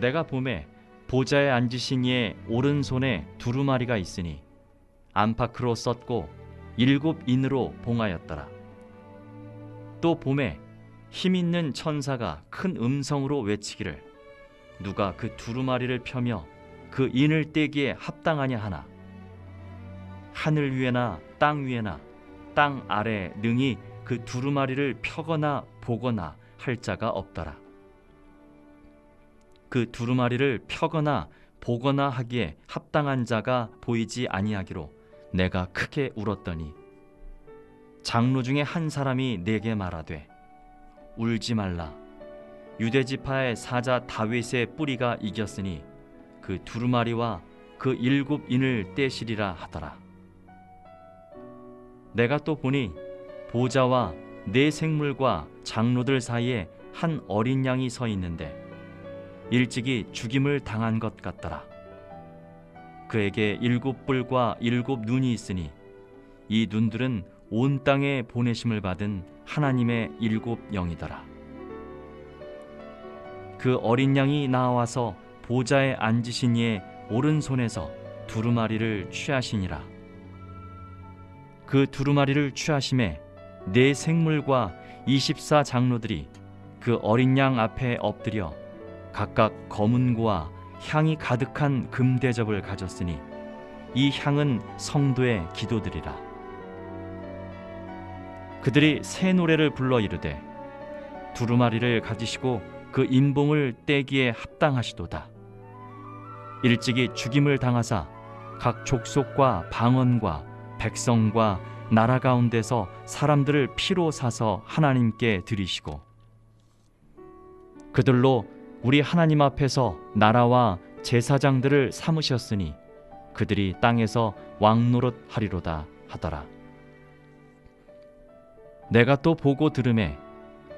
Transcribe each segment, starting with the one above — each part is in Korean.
내가 보매 보좌에 앉으신 이의 오른손에 두루마리가 있으니 안팎으로 썼고 7인으로 봉하였더라. 또 보매 힘 있는 천사가 큰 음성으로 외치기를 누가 그 두루마리를 펴며 그 인을 떼기에 합당하냐 하나. 하늘 위에나 땅 위에나 땅 아래 능히 그 두루마리를 펴거나 보거나 할 자가 없더라. 그 두루마리를 펴거나 보거나 하기에 합당한 자가 보이지 아니하기로 내가 크게 울었더니 장로 중에 한 사람이 내게 말하되 울지 말라. 유대지파의 사자 다윗의 뿌리가 이겼으니 그 두루마리와 그 7인을 떼시리라 하더라. 내가 또 보니 보좌와 네 생물과 장로들 사이에 한 어린 양이 서 있는데 일찍이 죽임을 당한 것 같더라. 그에게 7뿔과 7눈이 있으니 이 눈들은 온 땅에 보내심을 받은 하나님의 7영이더라. 그 어린 양이 나와서 보좌에 앉으신 이의 오른손에서 두루마리를 취하시니라. 그 두루마리를 취하심에 네 생물과 24 장로들이 그 어린 양 앞에 엎드려 각각 검은 고와 향이 가득한 금대접을 가졌으니 이 향은 성도의 기도들이라. 그들이 새 노래를 불러 이르되 두루마리를 가지시고 그 인봉을 떼기에 합당하시도다. 일찍이 죽임을 당하사 각 족속과 방언과 백성과 나라 가운데서 사람들을 피로 사서 하나님께 드리시고 그들로 우리 하나님 앞에서 나라와 제사장들을 삼으셨으니 그들이 땅에서 왕노릇 하리로다 하더라. 내가 또 보고 들으매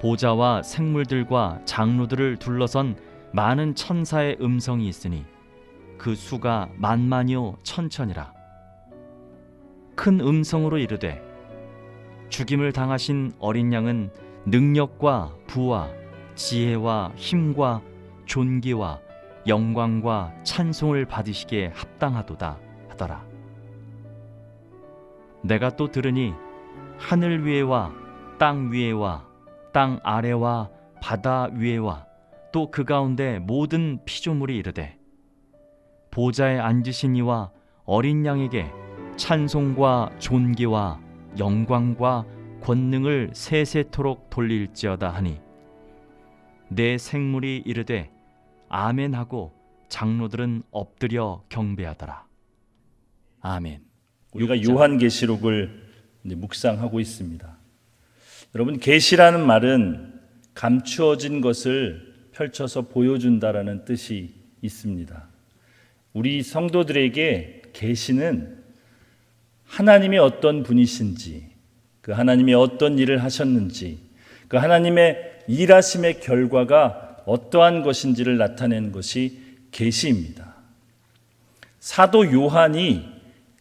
보좌와 생물들과 장로들을 둘러선 많은 천사의 음성이 있으니 그 수가 만만이요 천천이라. 큰 음성으로 이르되 죽임을 당하신 어린 양은 능력과 부와 지혜와 힘과 존귀와 영광과 찬송을 받으시기에 합당하도다 하더라. 내가 또 들으니 하늘 위에와 땅 위에와 땅 아래와 바다 위에와 또 그 가운데 모든 피조물이 이르되 보좌에 앉으신 이와 어린 양에게 찬송과 존귀와 영광과 권능을 세세토록 돌릴지어다 하니 내 생물이 이르되 아멘하고 장로들은 엎드려 경배하더라. 아멘. 우리가 요한계시록을 묵상하고 있습니다. 여러분, 계시라는 말은 감추어진 것을 펼쳐서 보여준다라는 뜻이 있습니다. 우리 성도들에게 계시는 하나님이 어떤 분이신지, 그 하나님이 어떤 일을 하셨는지, 그 하나님의 일하심의 결과가 어떠한 것인지를 나타내는 것이 계시입니다. 사도 요한이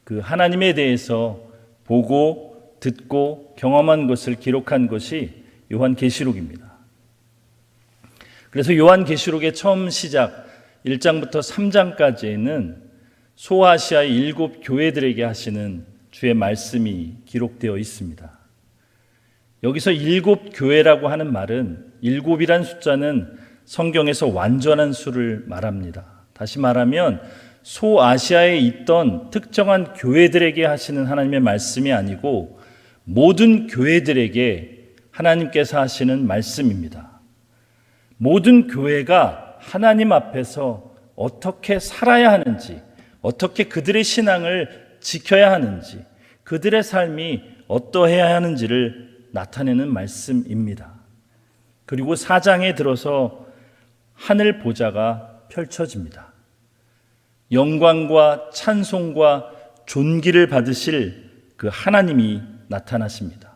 그 하나님에 대해서 보고 듣고 경험한 것을 기록한 것이 요한계시록입니다. 그래서 요한계시록의 처음 시작 1장부터 3장까지에는 소아시아의 7 교회들에게 하시는 주의 말씀이 기록되어 있습니다. 여기서 7 교회라고 하는 말은 7이란 숫자는 성경에서 완전한 수를 말합니다. 다시 말하면 소아시아에 있던 특정한 교회들에게 하시는 하나님의 말씀이 아니고 모든 교회들에게 하나님께서 하시는 말씀입니다. 모든 교회가 하나님 앞에서 어떻게 살아야 하는지, 어떻게 그들의 신앙을 지켜야 하는지, 그들의 삶이 어떠해야 하는지를 나타내는 말씀입니다. 그리고 4장에 들어서 하늘 보좌가 펼쳐집니다. 영광과 찬송과 존귀를 받으실 그 하나님이 나타나십니다.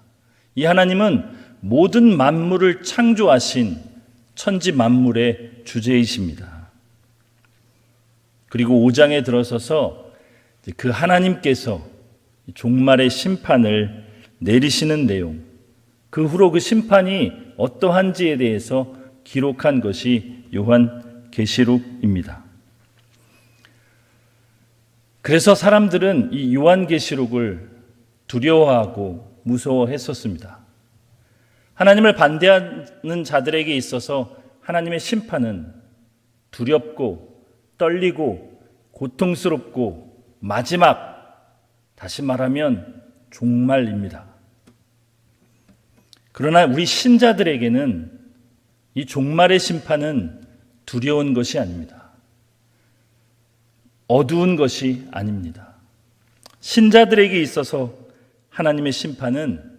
이 하나님은 모든 만물을 창조하신 천지 만물의 주제이십니다. 그리고 5장에 들어서서 그 하나님께서 종말의 심판을 내리시는 내용, 그 후로 그 심판이 어떠한지에 대해서 기록한 것이 요한 계시록입니다. 그래서 사람들은 이 요한계시록을 두려워하고 무서워했었습니다. 하나님을 반대하는 자들에게 있어서 하나님의 심판은 두렵고 떨리고 고통스럽고 마지막, 다시 말하면 종말입니다. 그러나 우리 신자들에게는 이 종말의 심판은 두려운 것이 아닙니다. 어두운 것이 아닙니다. 신자들에게 있어서 하나님의 심판은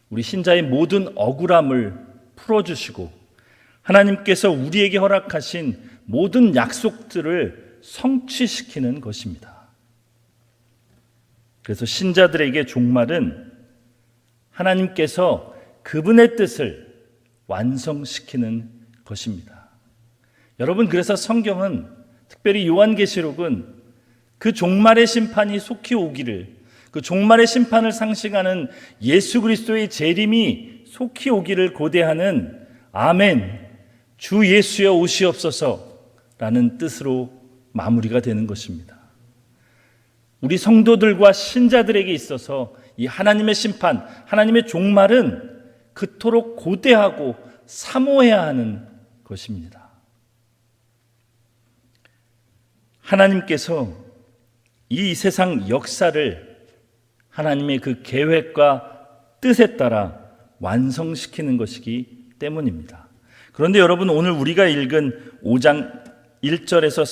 우리 신자의 모든 억울함을 풀어주시고 하나님께서 우리에게 허락하신 모든 약속들을 성취시키는 것입니다. 그래서 신자들에게 종말은 하나님께서 그분의 뜻을 완성시키는 것입니다. 여러분, 그래서 성경은, 특별히 요한계시록은 그 종말의 심판이 속히 오기를, 그 종말의 심판을 상징하는 예수 그리스도의 재림이 속히 오기를 고대하는 아멘, 주 예수여 오시옵소서라는 뜻으로 마무리가 되는 것입니다. 우리 성도들과 신자들에게 있어서 이 하나님의 심판, 하나님의 종말은 그토록 고대하고 사모해야 하는 것입니다. 하나님께서 이 세상 역사를 하나님의 그 계획과 뜻에 따라 완성시키는 것이기 때문입니다. 그런데 여러분, 오늘 우리가 읽은 5장 1절에서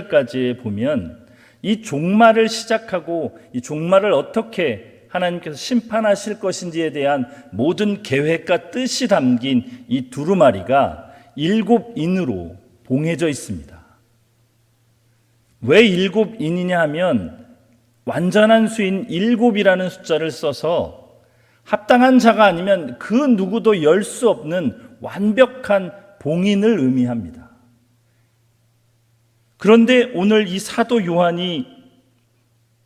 3절까지에 보면 이 종말을 시작하고 이 종말을 어떻게 하나님께서 심판하실 것인지에 대한 모든 계획과 뜻이 담긴 이 두루마리가 7인으로 봉해져 있습니다. 왜 7인이냐 하면 완전한 수인 7이라는 숫자를 써서 합당한 자가 아니면 그 누구도 열 수 없는 완벽한 봉인을 의미합니다. 그런데 오늘 이 사도 요한이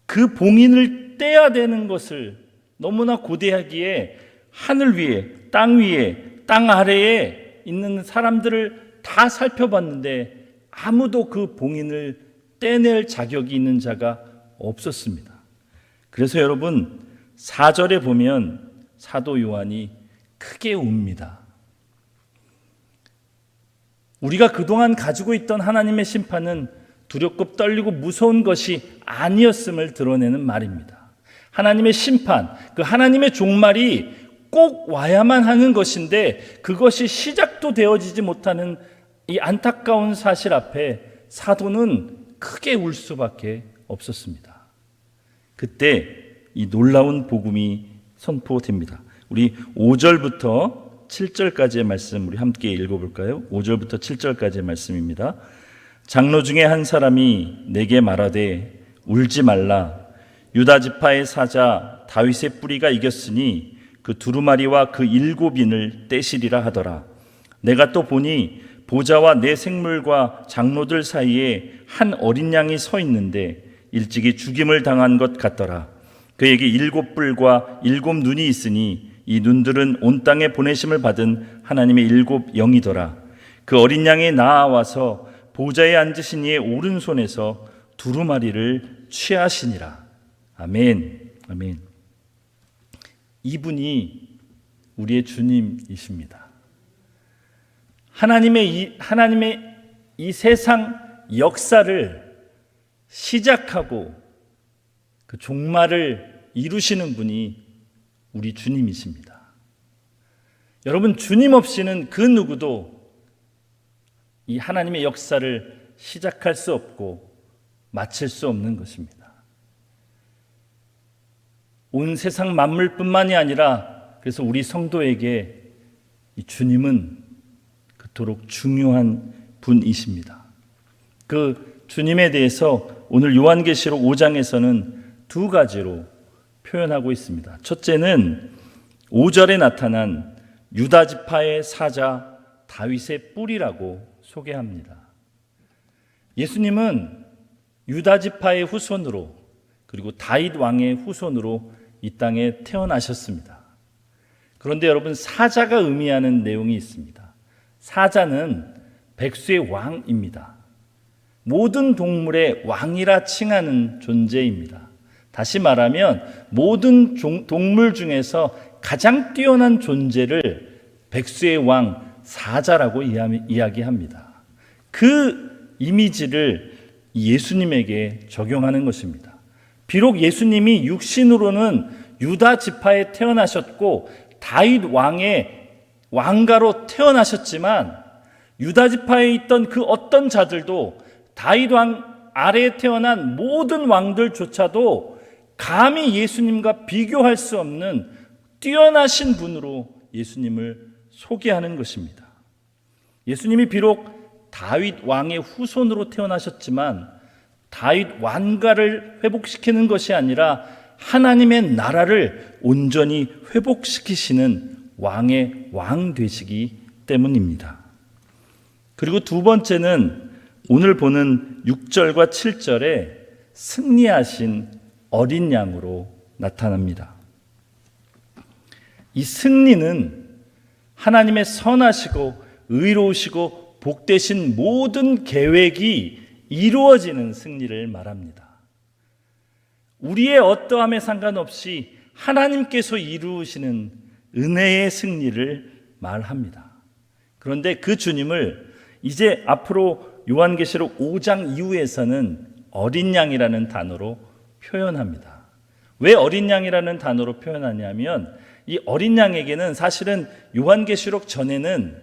그 봉인을 떼야 되는 것을 너무나 고대하기에 하늘 위에, 땅 아래에 있는 사람들을 다 살펴봤는데 아무도 그 봉인을 떼낼 자격이 있는 자가 없었습니다. 그래서 여러분, 4절에 보면 사도 요한이 크게 웁니다. 우리가 그동안 가지고 있던 하나님의 심판은 두렵고 떨리고 무서운 것이 아니었음을 드러내는 말입니다. 하나님의 심판, 그 하나님의 종말이 꼭 와야만 하는 것인데 그것이 시작도 되어지지 못하는 이 안타까운 사실 앞에 사도는 크게 울 수밖에 없었습니다. 그때 이 놀라운 복음이 선포됩니다. 우리 5절부터 7절까지의 말씀 우리 함께 읽어볼까요? 5절부터 7절까지의 말씀입니다. 장로 중에 한 사람이 내게 말하되 울지 말라. 유다 지파의 사자 다윗의 뿌리가 이겼으니 그 두루마리와 그 7인을 떼시리라 하더라. 내가 또 보니 보좌와 내 생물과 장로들 사이에 한 어린 양이 서 있는데 일찍이 죽임을 당한 것 같더라. 그에게 7뿔과 7눈이 있으니 이 눈들은 온 땅에 보내심을 받은 하나님의 7 영이더라. 그 어린 양이 나아와서 보좌에 앉으신 이의 오른손에서 두루마리를 취하시니라. 아멘. 아멘. 이분이 우리의 주님이십니다. 하나님의 이 세상 역사를 시작하고 그 종말을 이루시는 분이 우리 주님이십니다. 여러분, 주님 없이는 그 누구도 이 하나님의 역사를 시작할 수 없고 마칠 수 없는 것입니다. 온 세상 만물뿐만이 아니라 그래서 우리 성도에게 이 주님은 그토록 중요한 분이십니다. 그 주님에 대해서 오늘 요한계시록 5장에서는 두 가지로 표현하고 있습니다. 첫째는 5절에 나타난 유다 지파의 사자 다윗의 뿔이라고 소개합니다. 예수님은 유다 지파의 후손으로 그리고 다윗 왕의 후손으로 이 땅에 태어나셨습니다. 그런데 여러분, 사자가 의미하는 내용이 있습니다. 사자는 백수의 왕입니다. 모든 동물의 왕이라 칭하는 존재입니다. 다시 말하면 모든 동물 중에서 가장 뛰어난 존재를 백수의 왕 사자라고 이야기합니다. 그 이미지를 예수님에게 적용하는 것입니다. 비록 예수님이 육신으로는 유다 지파에 태어나셨고 다윗 왕의 왕가로 태어나셨지만 유다 지파에 있던 그 어떤 자들도 다윗 왕 아래에 태어난 모든 왕들조차도 감히 예수님과 비교할 수 없는 뛰어나신 분으로 예수님을 소개하는 것입니다. 예수님이 비록 다윗 왕의 후손으로 태어나셨지만 다윗 왕가를 회복시키는 것이 아니라 하나님의 나라를 온전히 회복시키시는 왕의 왕 되시기 때문입니다. 그리고 두 번째는 오늘 보는 6절과 7절에 승리하신 어린 양으로 나타납니다. 이 승리는 하나님의 선하시고 의로우시고 복되신 모든 계획이 이루어지는 승리를 말합니다. 우리의 어떠함에 상관없이 하나님께서 이루시는 은혜의 승리를 말합니다. 그런데 그 주님을 이제 앞으로 요한계시록 5장 이후에서는 어린 양이라는 단어로 표현합니다. 왜 어린 양이라는 단어로 표현하냐면 이 어린 양에게는 사실은 요한계시록 전에는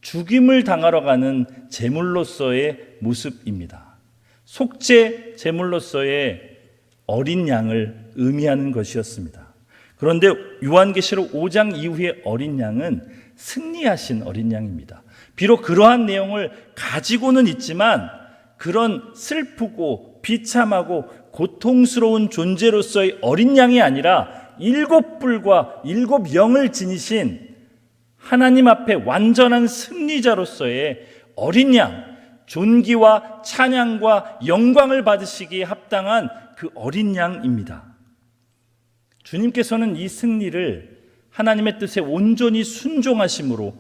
죽임을 당하러 가는 제물로서의 모습입니다. 속죄 제물로서의 어린 양을 의미하는 것이었습니다. 그런데 요한계시록 5장 이후의 어린 양은 승리하신 어린 양입니다. 비록 그러한 내용을 가지고는 있지만 그런 슬프고 비참하고 고통스러운 존재로서의 어린 양이 아니라 7뿔과 7영을 지니신 하나님 앞에 완전한 승리자로서의 어린 양, 존귀와 찬양과 영광을 받으시기에 합당한 그 어린 양입니다. 주님께서는 이 승리를 하나님의 뜻에 온전히 순종하심으로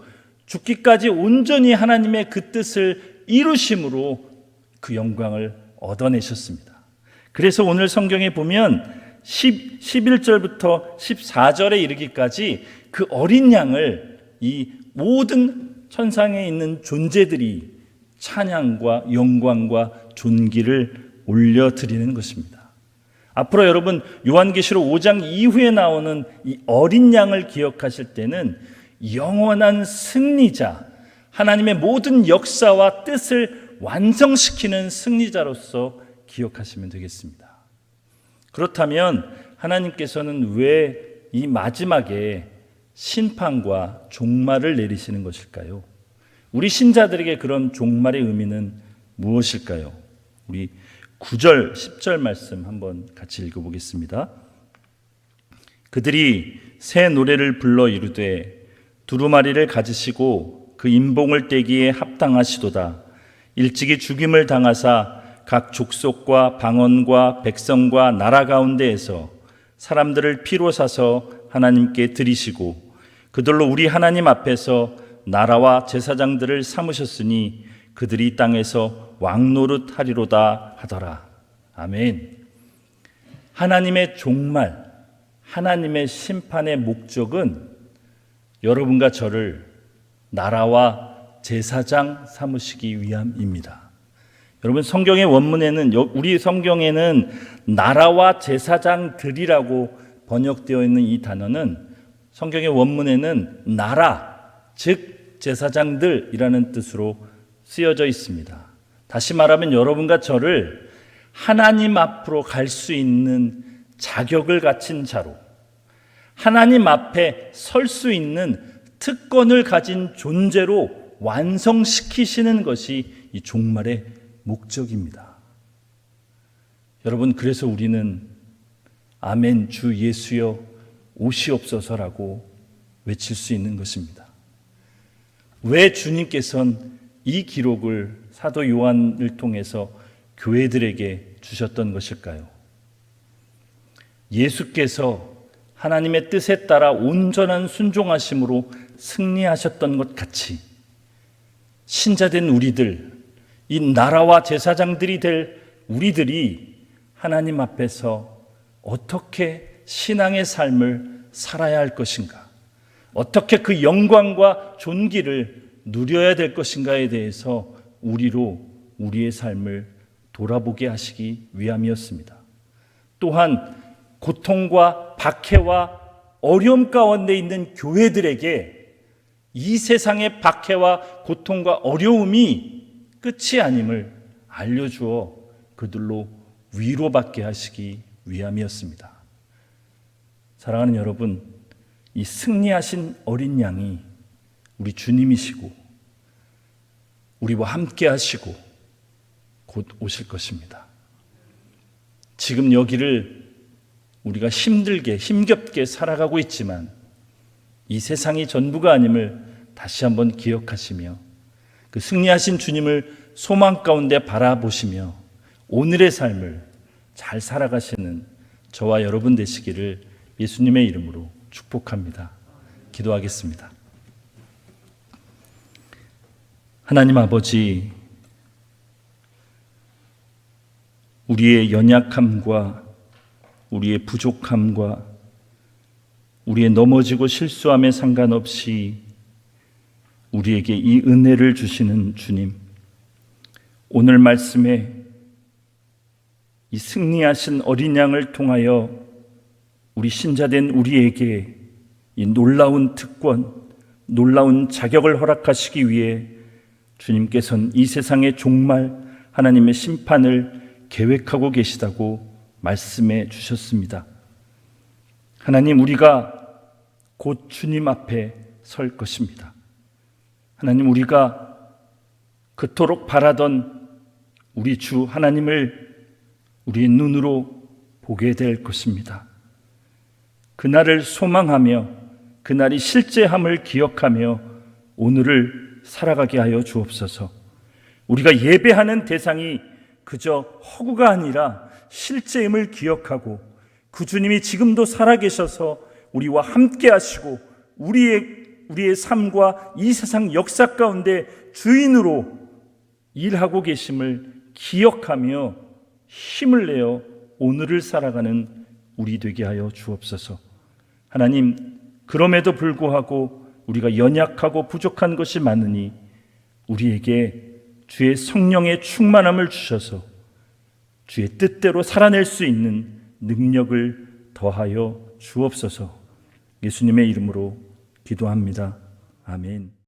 죽기까지 온전히 하나님의 그 뜻을 이루심으로 그 영광을 얻어내셨습니다. 그래서 오늘 성경에 보면 11절부터 14절에 이르기까지 그 어린 양을 이 모든 천상에 있는 존재들이 찬양과 영광과 존귀를 올려드리는 것입니다. 앞으로 여러분 요한계시록 5장 이후에 나오는 이 어린 양을 기억하실 때는 영원한 승리자, 하나님의 모든 역사와 뜻을 완성시키는 승리자로서 기억하시면 되겠습니다. 그렇다면 하나님께서는 왜 이 마지막에 심판과 종말을 내리시는 것일까요? 우리 신자들에게 그런 종말의 의미는 무엇일까요? 우리 9절, 10절 말씀 한번 같이 읽어보겠습니다. 그들이 새 노래를 불러 이르되 두루마리를 가지시고 그 인봉을 떼기에 합당하시도다. 일찍이 죽임을 당하사 각 족속과 방언과 백성과 나라 가운데에서 사람들을 피로 사서 하나님께 드리시고 그들로 우리 하나님 앞에서 나라와 제사장들을 삼으셨으니 그들이 땅에서 왕노릇 하리로다 하더라. 아멘. 하나님의 종말, 하나님의 심판의 목적은 여러분과 저를 나라와 제사장 삼으시기 위함입니다. 여러분 성경의 원문에는 우리 성경에는 나라와 제사장들이라고 번역되어 있는 이 단어는 성경의 원문에는 나라, 즉 제사장들이라는 뜻으로 쓰여져 있습니다. 다시 말하면 여러분과 저를 하나님 앞으로 갈 수 있는 자격을 갖춘 자로, 하나님 앞에 설 수 있는 특권을 가진 존재로 완성시키시는 것이 이 종말의 목적입니다. 여러분, 그래서 우리는 아멘 주 예수여 오시옵소서라고 외칠 수 있는 것입니다. 왜 주님께서는 이 기록을 사도 요한을 통해서 교회들에게 주셨던 것일까요? 예수께서 하나님의 뜻에 따라 온전한 순종하심으로 승리하셨던 것 같이 신자된 우리들, 이 나라와 제사장들이 될 우리들이 하나님 앞에서 어떻게 신앙의 삶을 살아야 할 것인가, 어떻게 그 영광과 존귀를 누려야 될 것인가에 대해서 우리의 삶을 돌아보게 하시기 위함이었습니다. 또한 고통과 박해와 어려움 가운데 있는 교회들에게 이 세상의 박해와 고통과 어려움이 끝이 아님을 알려주어 그들로 위로받게 하시기 위함이었습니다. 사랑하는 여러분, 이 승리하신 어린 양이 우리 주님이시고 우리와 함께 하시고 곧 오실 것입니다. 지금 여기를 우리가 힘겹게 살아가고 있지만 이 세상이 전부가 아님을 다시 한번 기억하시며 그 승리하신 주님을 소망 가운데 바라보시며 오늘의 삶을 잘 살아가시는 저와 여러분 되시기를 예수님의 이름으로 축복합니다. 기도하겠습니다. 하나님 아버지, 우리의 연약함과 우리의 부족함과 우리의 넘어지고 실수함에 상관없이 우리에게 이 은혜를 주시는 주님, 오늘 말씀에 이 승리하신 어린 양을 통하여 우리 신자된 우리에게 이 놀라운 특권, 놀라운 자격을 허락하시기 위해 주님께서는 이 세상의 종말, 하나님의 심판을 계획하고 계시다고 말씀해 주셨습니다. 하나님, 우리가 곧 주님 앞에 설 것입니다. 하나님, 우리가 그토록 바라던 우리 주 하나님을 우리의 눈으로 보게 될 것입니다. 그날을 소망하며 그날이 실제함을 기억하며 오늘을 살아가게 하여 주옵소서. 우리가 예배하는 대상이 그저 허구가 아니라 실제임을 기억하고 그 주님이 지금도 살아계셔서 우리와 함께 하시고 우리의 삶과 이 세상 역사 가운데 주인으로 일하고 계심을 기억하며 힘을 내어 오늘을 살아가는 우리 되게 하여 주옵소서. 하나님, 그럼에도 불구하고 우리가 연약하고 부족한 것이 많으니 우리에게 주의 성령의 충만함을 주셔서 주의 뜻대로 살아낼 수 있는 능력을 더하여 주옵소서. 예수님의 이름으로 기도합니다. 아멘.